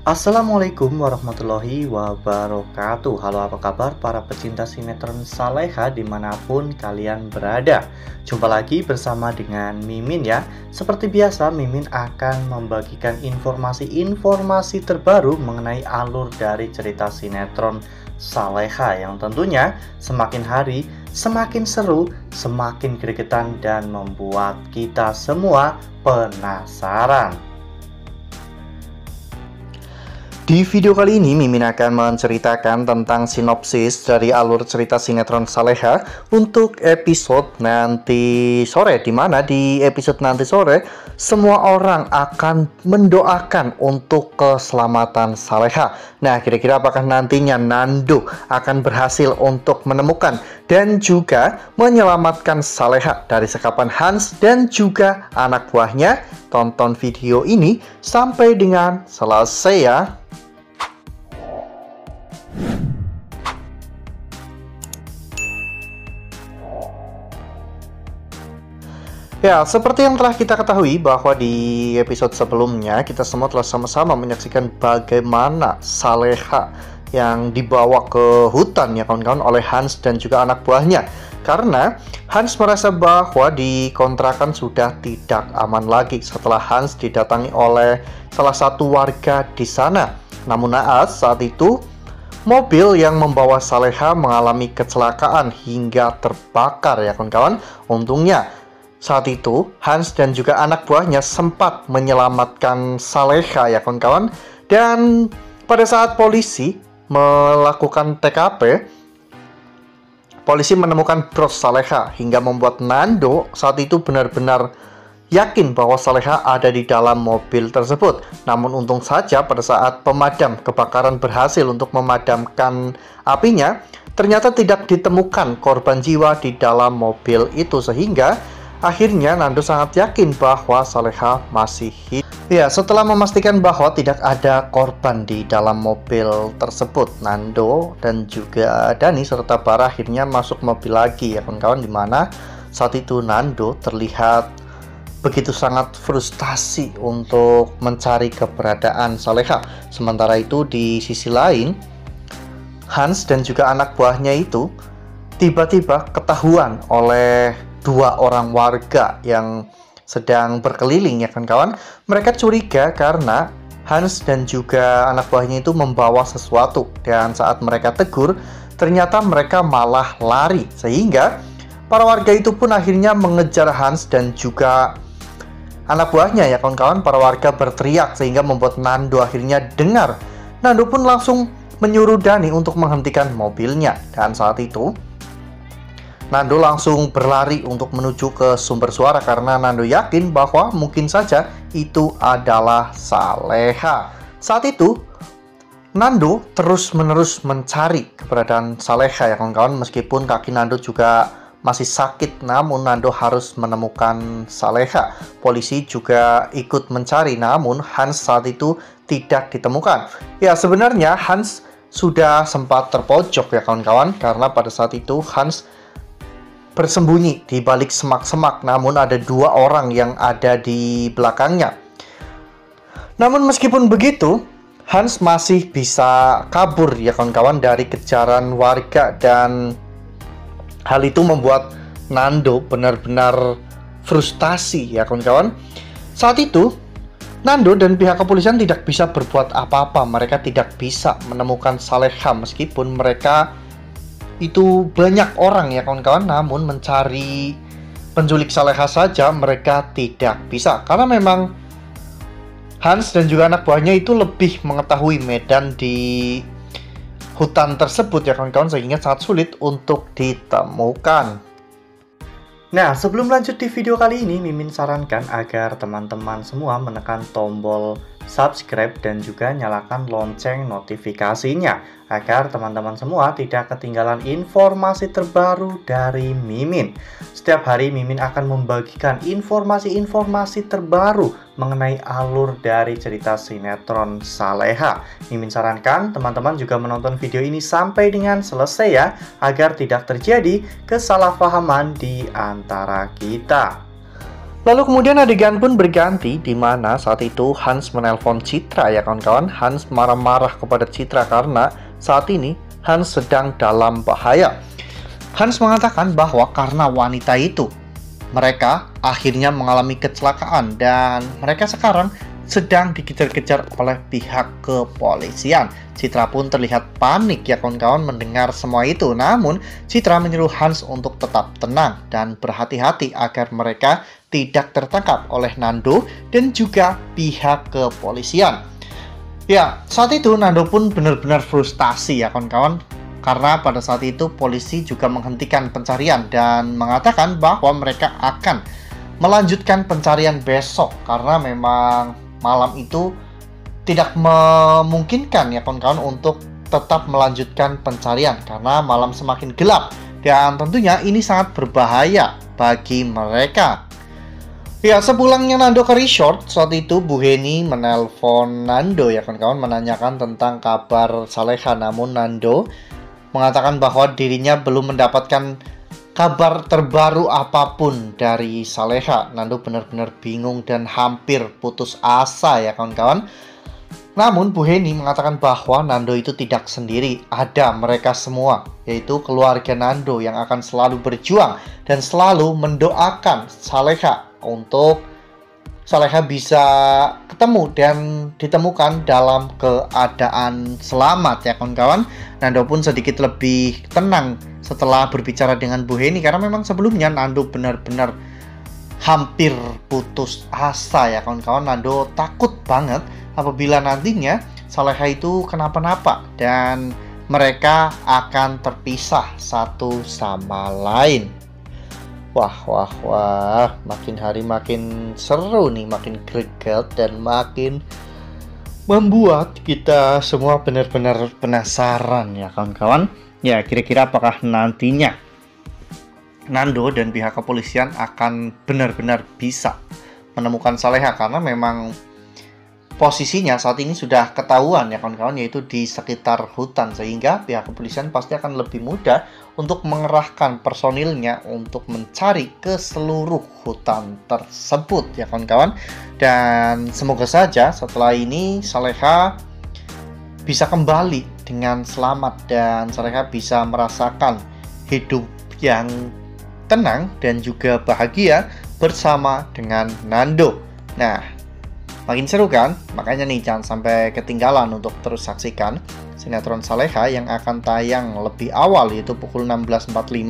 Assalamualaikum warahmatullahi wabarakatuh. Halo, apa kabar para pecinta sinetron Saleha dimanapun kalian berada. Jumpa lagi bersama dengan Mimin ya. Seperti biasa, Mimin akan membagikan informasi-informasi terbaru mengenai alur dari cerita sinetron Saleha yang tentunya semakin hari semakin seru, semakin gregetan, dan membuat kita semua penasaran. Di video kali ini, Mimin akan menceritakan tentang sinopsis dari alur cerita sinetron Saleha untuk episode nanti sore, di mana di episode nanti sore semua orang akan mendoakan untuk keselamatan Saleha. Nah, kira-kira apakah nantinya Nando akan berhasil untuk menemukan dan juga menyelamatkan Saleha dari sekapan Hans dan juga anak buahnya? Tonton video ini sampai dengan selesai ya. Ya, seperti yang telah kita ketahui bahwa di episode sebelumnya kita semua telah sama-sama menyaksikan bagaimana Saleha yang dibawa ke hutan ya kawan-kawan oleh Hans dan juga anak buahnya. Karena Hans merasa bahwa di kontrakan sudah tidak aman lagi setelah Hans didatangi oleh salah satu warga di sana. Namun naas saat itu mobil yang membawa Saleha mengalami kecelakaan hingga terbakar ya kawan-kawan. Untungnya saat itu, Hans dan juga anak buahnya sempat menyelamatkan Saleha ya kawan-kawan. Dan pada saat polisi melakukan TKP, polisi menemukan bros Saleha hingga membuat Nando saat itu benar-benar yakin bahwa Saleha ada di dalam mobil tersebut. Namun untung saja pada saat pemadam kebakaran berhasil untuk memadamkan apinya, ternyata tidak ditemukan korban jiwa di dalam mobil itu, sehingga akhirnya Nando sangat yakin bahwa Saleha masih hidup. Ya, setelah memastikan bahwa tidak ada korban di dalam mobil tersebut, Nando dan juga Dani serta Bara akhirnya masuk mobil lagi ya kawan-kawan, dimana saat itu Nando terlihat begitu sangat frustasi untuk mencari keberadaan Saleha. Sementara itu di sisi lain, Hans dan juga anak buahnya itu tiba-tiba ketahuan oleh dua orang warga yang sedang berkeliling ya kan kawan. Mereka curiga karena Hans dan juga anak buahnya itu membawa sesuatu, dan saat mereka tegur ternyata mereka malah lari, sehingga para warga itu pun akhirnya mengejar Hans dan juga anak buahnya ya kawan-kawan. Para warga berteriak sehingga membuat Nando akhirnya dengar. Nando pun langsung menyuruh Dani untuk menghentikan mobilnya, dan saat itu Nando langsung berlari untuk menuju ke sumber suara karena Nando yakin bahwa mungkin saja itu adalah Saleha. Saat itu Nando terus-menerus mencari keberadaan Saleha ya kawan-kawan. Meskipun kaki Nando juga masih sakit, namun Nando harus menemukan Saleha. Polisi juga ikut mencari, namun Hans saat itu tidak ditemukan. Ya, sebenarnya Hans sudah sempat terpojok ya kawan-kawan, karena pada saat itu Hans bersembunyi di balik semak-semak, namun ada dua orang yang ada di belakangnya. Namun meskipun begitu, Hans masih bisa kabur ya kawan-kawan dari kejaran warga, dan hal itu membuat Nando benar-benar frustasi ya kawan-kawan. Saat itu Nando dan pihak kepolisian tidak bisa berbuat apa-apa. Mereka tidak bisa menemukan Saleha meskipun mereka itu banyak orang ya kawan-kawan, namun mencari penculik Saleha saja mereka tidak bisa, karena memang Hans dan juga anak buahnya itu lebih mengetahui medan di hutan tersebut ya kawan-kawan, sehingga sangat sulit untuk ditemukan. Nah, sebelum lanjut di video kali ini, Mimin sarankan agar teman-teman semua menekan tombol subscribe dan juga nyalakan lonceng notifikasinya agar teman-teman semua tidak ketinggalan informasi terbaru dari Mimin. Setiap hari Mimin akan membagikan informasi-informasi terbaru mengenai alur dari cerita sinetron Saleha. Mimin sarankan teman-teman juga menonton video ini sampai dengan selesai ya, agar tidak terjadi kesalahpahaman di antara kita. Lalu kemudian adegan pun berganti di mana saat itu Hans menelpon Citra ya kawan-kawan. Hans marah-marah kepada Citra karena saat ini Hans sedang dalam bahaya. Hans mengatakan bahwa karena wanita itu, mereka akhirnya mengalami kecelakaan dan mereka sekarang sedang dikejar-kejar oleh pihak kepolisian. Citra pun terlihat panik ya kawan-kawan mendengar semua itu. Namun Citra menyuruh Hans untuk tetap tenang dan berhati-hati agar mereka tidak tertangkap oleh Nando dan juga pihak kepolisian. Ya, saat itu Nando pun benar-benar frustasi ya kawan-kawan, karena pada saat itu polisi juga menghentikan pencarian dan mengatakan bahwa mereka akan melanjutkan pencarian besok karena memang malam itu tidak memungkinkan ya kawan-kawan untuk tetap melanjutkan pencarian karena malam semakin gelap dan tentunya ini sangat berbahaya bagi mereka. Ya, sepulangnya Nando ke resort, saat itu Bu Heni menelpon Nando ya kawan-kawan menanyakan tentang kabar Saleha. Namun Nando mengatakan bahwa dirinya belum mendapatkan kabar terbaru apapun dari Saleha. Nando benar-benar bingung dan hampir putus asa ya kawan-kawan. Namun Bu Heni mengatakan bahwa Nando itu tidak sendiri, ada mereka semua, yaitu keluarga Nando yang akan selalu berjuang dan selalu mendoakan Saleha untuk Saleha bisa ketemu dan ditemukan dalam keadaan selamat ya kawan-kawan. Nando pun sedikit lebih tenang setelah berbicara dengan Bu Heni karena memang sebelumnya Nando benar-benar hampir putus asa ya kawan-kawan. Nando takut banget apabila nantinya Saleha itu kenapa-napa dan mereka akan terpisah satu sama lain. Wah, makin hari makin seru nih, makin greget dan makin membuat kita semua benar-benar penasaran ya kawan-kawan. Ya, kira-kira apakah nantinya Nando dan pihak kepolisian akan benar-benar bisa menemukan Saleha, karena memang posisinya saat ini sudah ketahuan ya kawan-kawan, yaitu di sekitar hutan, sehingga pihak kepolisian pasti akan lebih mudah untuk mengerahkan personilnya untuk mencari ke seluruh hutan tersebut ya kawan-kawan. Dan semoga saja setelah ini Saleha bisa kembali dengan selamat dan Saleha bisa merasakan hidup yang tenang dan juga bahagia bersama dengan Nando. Nah, makin seru kan? Makanya nih jangan sampai ketinggalan untuk terus saksikan sinetron Saleha yang akan tayang lebih awal, yaitu pukul 16.45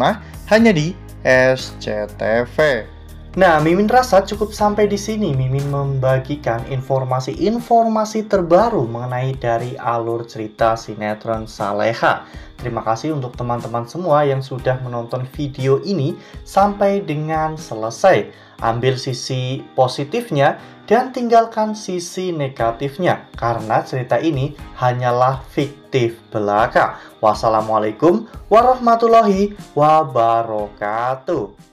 hanya di SCTV. Nah, Mimin rasa cukup sampai di sini. Mimin membagikan informasi-informasi terbaru mengenai dari alur cerita sinetron Saleha. Terima kasih untuk teman-teman semua yang sudah menonton video ini sampai dengan selesai. Ambil sisi positifnya dan tinggalkan sisi negatifnya, karena cerita ini hanyalah fiktif belaka. Wassalamualaikum warahmatullahi wabarakatuh.